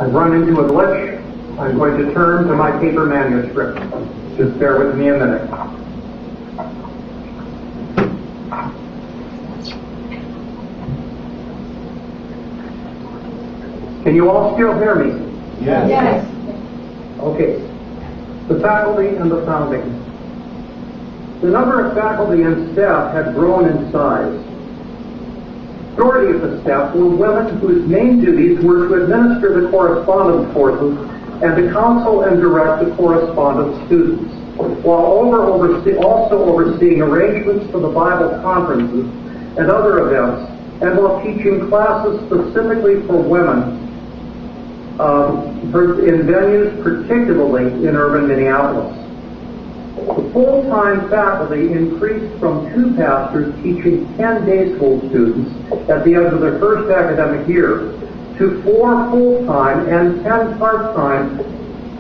I've run into a glitch. I'm going to turn to my paper manuscript. Just bear with me a minute. Can you all still hear me? Yes. Yes. Okay. The faculty and the founding. The number of faculty and staff had grown in size. The majority of the staff were women whose main duties were to administer the correspondence courses and to counsel and direct the correspondence students, while also overseeing arrangements for the Bible conferences and other events, and while teaching classes specifically for women in venues, particularly in urban Minneapolis. The full-time faculty increased from 2 pastors teaching 10 day school students at the end of their first academic year to 4 full-time and 10 part-time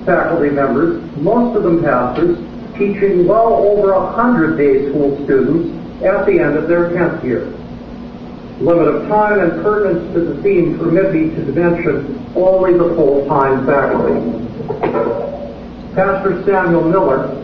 faculty members, most of them pastors, teaching well over 100 day school students at the end of their 10th year. Limit of time and pertinence to the theme permit me to mention only the full-time faculty. Pastor Samuel Miller,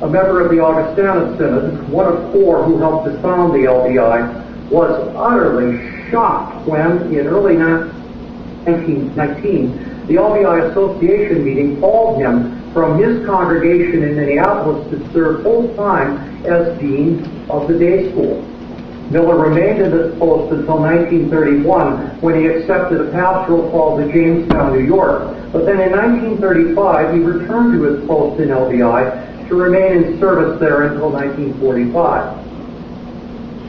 a member of the Augustana Synod, one of 4 who helped to found the LBI, was utterly shocked when, in early 1919, the LBI Association meeting called him from his congregation in Minneapolis to serve full-time as Dean of the Day School. Miller remained in this post until 1931, when he accepted a pastoral call to Jamestown, New York. But then in 1935, he returned to his post in LBI to remain in service there until 1945.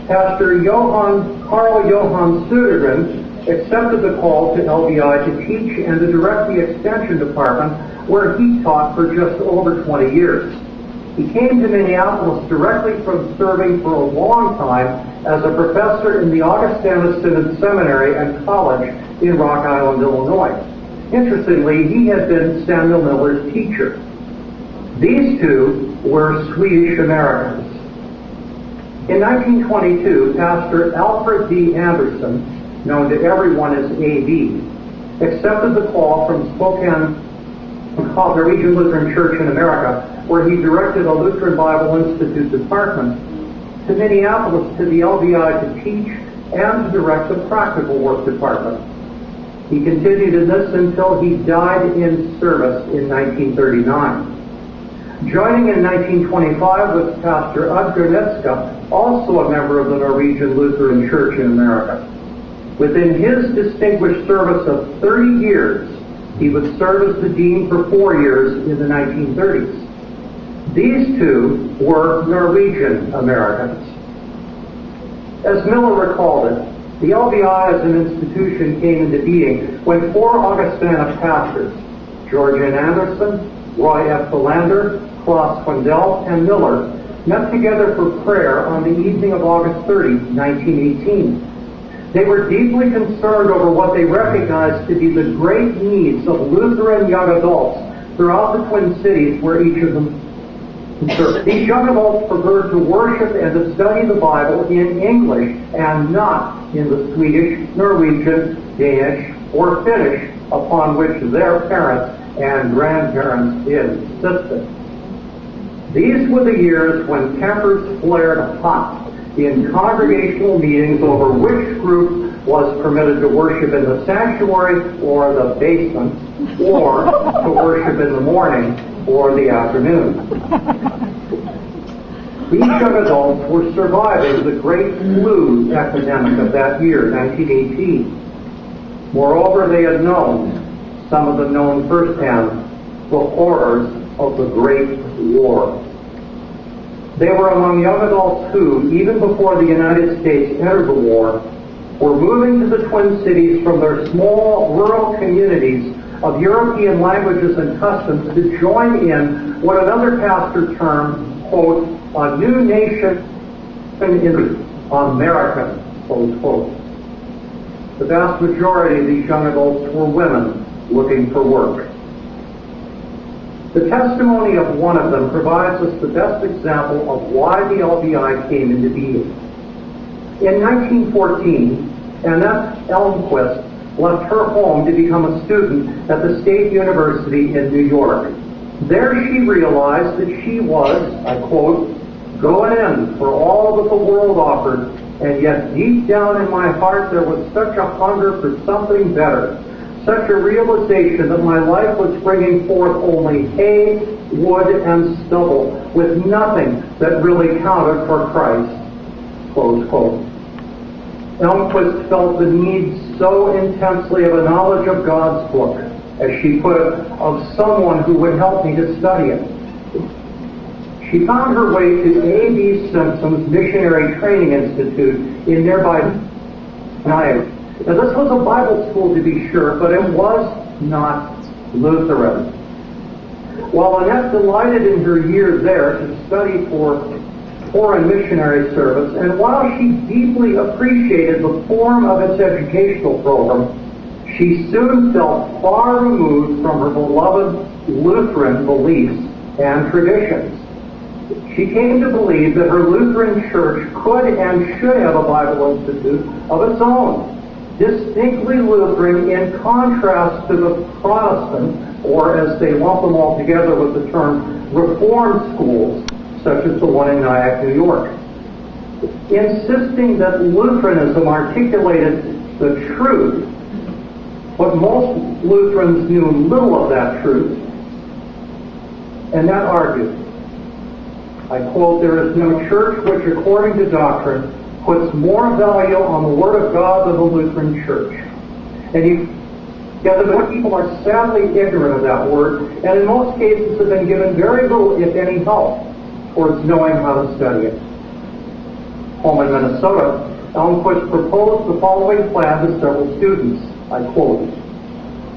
Pastor Carl Johann Södergren accepted the call to LBI to teach and to direct the Extension Department, where he taught for just over 20 years. He came to Minneapolis directly from serving for a long time as a professor in the Augustana Synod Seminary and College in Rock Island, Illinois. Interestingly, he had been Samuel Miller's teacher. These 2 were Swedish Americans. In 1922, Pastor Alfred D. Anderson, known to everyone as A.D., accepted the call from Spokane, the Norwegian Lutheran Church in America, where he directed a Lutheran Bible Institute department, to Minneapolis to the LBI to teach and to direct the practical work department. He continued in this until he died in service in 1939. Joining in 1925 was Pastor Udger Netska, also a member of the Norwegian Lutheran Church in America. Within his distinguished service of 30 years, he would serve as the dean for 4 years in the 1930s. These 2 were Norwegian Americans. As Miller recalled it, the LBI as an institution came into being when 4 Augustana pastors, George N. Anderson, Roy F. Belander, Klaus Quendel, and Miller, met together for prayer on the evening of August 30, 1918. They were deeply concerned over what they recognized to be the great needs of Lutheran young adults throughout the Twin Cities where each of them served. These young adults preferred to worship and to study the Bible in English and not in the Swedish, Norwegian, Danish, or Finnish upon which their parents and grandparents insisted. These were the years when tempers flared hot in congregational meetings over which group was permitted to worship in the sanctuary or the basement, or to worship in the morning or the afternoon. These young adults were surviving the great flu epidemic of that year, 1918. Moreover, they had known, some of them known firsthand, the horrors of the Great War. They were among young adults who, even before the United States entered the war, were moving to the Twin Cities from their small rural communities of European languages and customs to join in what another pastor termed, quote, a new nation in America, close quote. The vast majority of these young adults were women looking for work. The testimony of one of them provides us the best example of why the LBI came into being. In 1914, Annette Elmquist left her home to become a student at the State University in New York. There she realized that she was, I quote, going in for all that the world offered, and yet deep down in my heart there was such a hunger for something better, such a realization that my life was bringing forth only hay, wood, and stubble, with nothing that really counted for Christ, close quote. Elmquist felt the need so intensely of a knowledge of God's book, as she put it, of someone who would help me to study it. She found her way to A.B. Simpson's Missionary Training Institute in nearby Niagara. Now, this was a Bible school, to be sure, but it was not Lutheran. While Annette delighted in her year there to study for foreign missionary service, and while she deeply appreciated the form of its educational program, she soon felt far removed from her beloved Lutheran beliefs and traditions. She came to believe that her Lutheran church could and should have a Bible institute of its own, distinctly Lutheran in contrast to the Protestant, or as they lump them all together with the term, Reformed schools, such as the one in Nyack, New York. Insisting that Lutheranism articulated the truth, but most Lutherans knew little of that truth, and that argued, I quote, "There is no church which, according to doctrine, puts more value on the Word of God than the Lutheran Church." And the people are sadly ignorant of that word, and in most cases have been given very little, if any, help towards knowing how to study it. Home in Minnesota, Elmquist proposed the following plan to several students. I quote,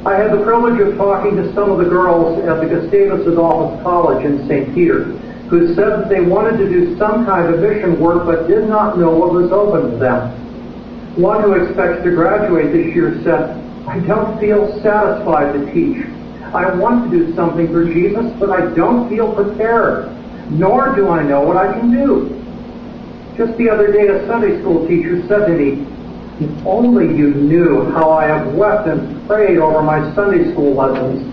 "I had the privilege of talking to some of the girls at the Gustavus Adolphus College in St. Peter, who said that they wanted to do some kind of mission work but did not know what was open to them. One who expects to graduate this year said, 'I don't feel satisfied to teach. I want to do something for Jesus, but I don't feel prepared, nor do I know what I can do.' Just the other day, a Sunday school teacher said to me, 'If only you knew how I have wept and prayed over my Sunday school lessons,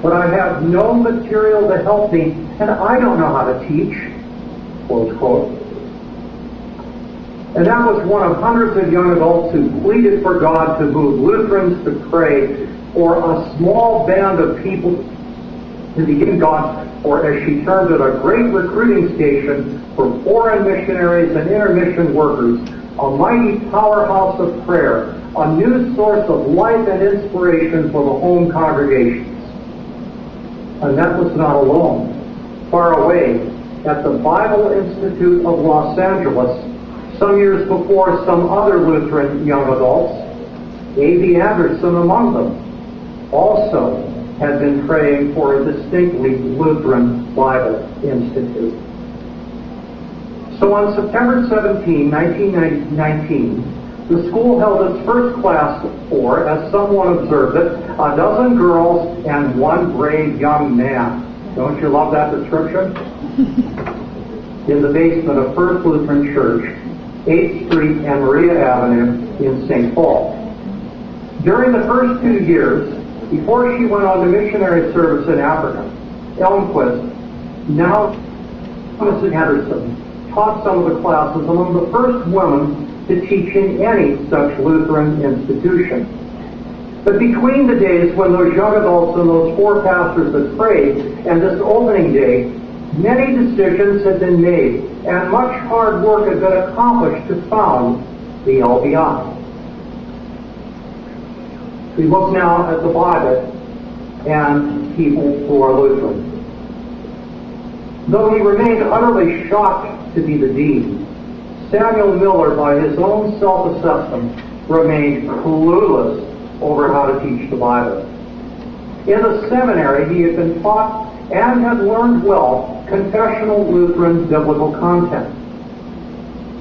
but I have no material to help me, and I don't know how to teach,' close quote. And that was one of hundreds of young adults who pleaded for God to move Lutherans to pray for a small band of people to begin God, or as she termed it, a great recruiting station for foreign missionaries and intermission workers, a mighty powerhouse of prayer, a new source of life and inspiration for the home congregations." Annette was not alone. Far away, at the Bible Institute of Los Angeles, some years before, some other Lutheran young adults, A.B. Anderson among them, also had been praying for a distinctly Lutheran Bible Institute. So on September 17, 1919, the school held its first class for, as someone observed it, a dozen girls and one brave young man. Don't you love that description? In the basement of First Lutheran Church, 8th Street and Maria Avenue in St. Paul. During the first 2 years, before she went on to missionary service in Africa, Elmquist, now Mrs. Henderson, taught some of the classes, among the first women to teach in any such Lutheran institution. But between the days when those young adults and those 4 pastors had prayed and this opening day, many decisions had been made and much hard work had been accomplished to found the LBI. We look now at the Bible and people who are Lutheran. Though he remained utterly shocked to be the dean, Samuel Miller, by his own self-assessment, remained clueless over how to teach the Bible. In the seminary, he had been taught and had learned well confessional Lutheran biblical content.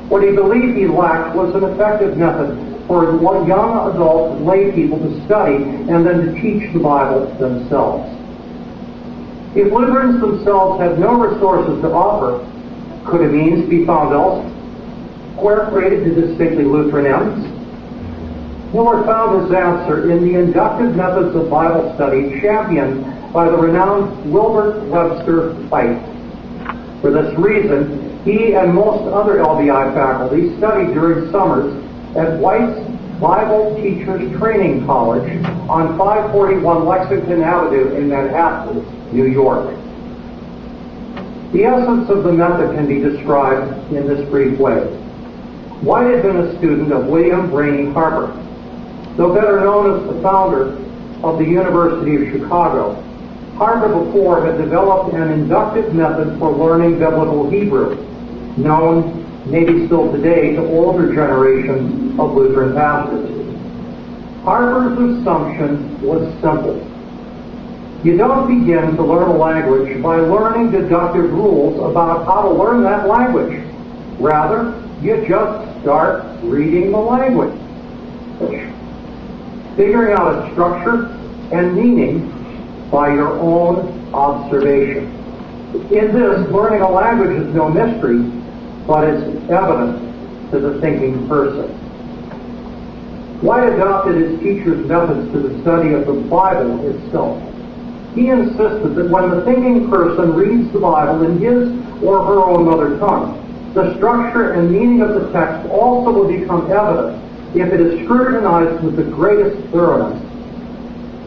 What he believed he lacked was an effective method for young adult lay people to study and then to teach the Bible themselves. If Lutherans themselves had no resources to offer, could a means be found elsewhere created to distinctly Lutheran ends? Miller found his answer in the inductive methods of Bible study championed by the renowned Wilbert Webster White. For this reason, he and most other LBI faculty studied during summers at White's Bible Teachers Training College on 541 Lexington Avenue in Manhattan, New York. The essence of the method can be described in this brief way. White had been a student of William Brainerd Harper, though better known as the founder of the University of Chicago. Harper before had developed an inductive method for learning biblical Hebrew, known maybe still today to older generations of Lutheran pastors. Harper's assumption was simple. You don't begin to learn a language by learning deductive rules about how to learn that language. Rather, you just start reading the language, figuring out its structure and meaning by your own observation. In this, learning a language is no mystery, but it's evident to the thinking person. White adopted his teacher's methods to the study of the Bible itself. He insisted that when the thinking person reads the Bible in his or her own mother tongue, the structure and meaning of the text also will become evident if it is scrutinized with the greatest thoroughness.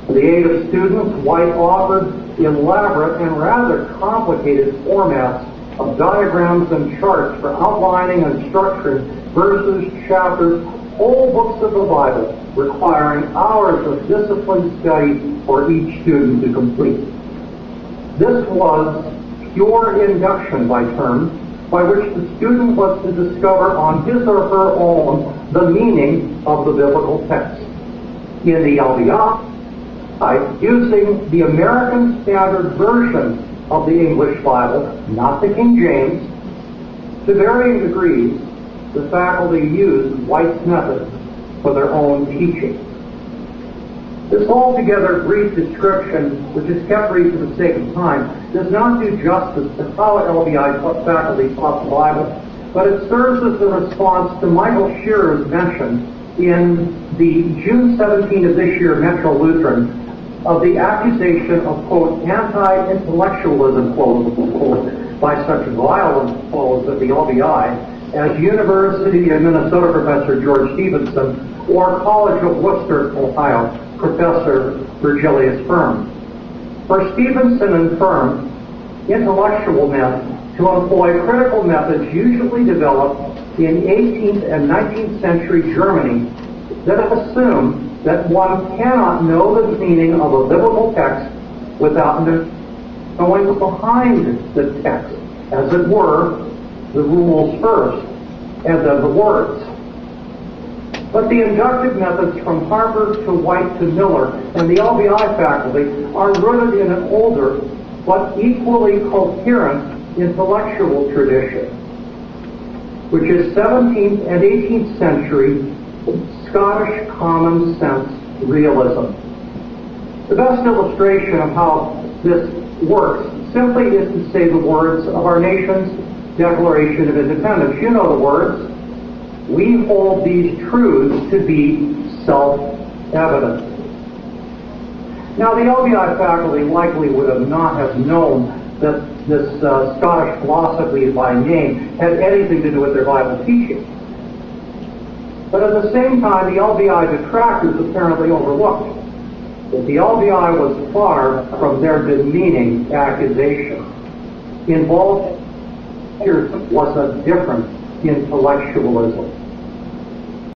For the aid of students, White offered elaborate and rather complicated formats of diagrams and charts for outlining and structuring verses, chapters, whole books of the Bible, requiring hours of disciplined study for each student to complete. This was pure induction by terms, by which the student was to discover on his or her own the meaning of the biblical text. In the LBI, using the American Standard Version of the English Bible, not the King James, to varying degrees, the faculty used White's method for their own teaching. This altogether brief description, which is kept brief for the sake of time, does not do justice to how LBI faculty taught the Bible, but it serves as the response to Michael Shearer's mention in the June 17 of this year Metro Lutheran of the accusation of, quote, anti-intellectualism, quote, by such violent foes of the LBI as University of Minnesota Professor George Stevenson or College of Worcester, Ohio, Professor Virgilius Firm. For Stevenson and Firm, intellectual meant to employ critical methods usually developed in 18th and 19th century Germany that have assumed that one cannot know the meaning of a biblical text without knowing behind the text, as it were, the rules first, and then the words. But the inductive methods from Harper to White to Miller and the LBI faculty are rooted in an older but equally coherent intellectual tradition, which is 17th and 18th century Scottish common sense realism. The best illustration of how this works simply is to say the words of our nation's Declaration of Independence. You know the words. We hold these truths to be self-evident. Now, the LBI faculty likely would have not have known that this Scottish philosophy by name had anything to do with their Bible teaching. But at the same time, the LBI detractors apparently overlooked that the LBI was far from their demeaning accusation. Involved here was a different intellectualism.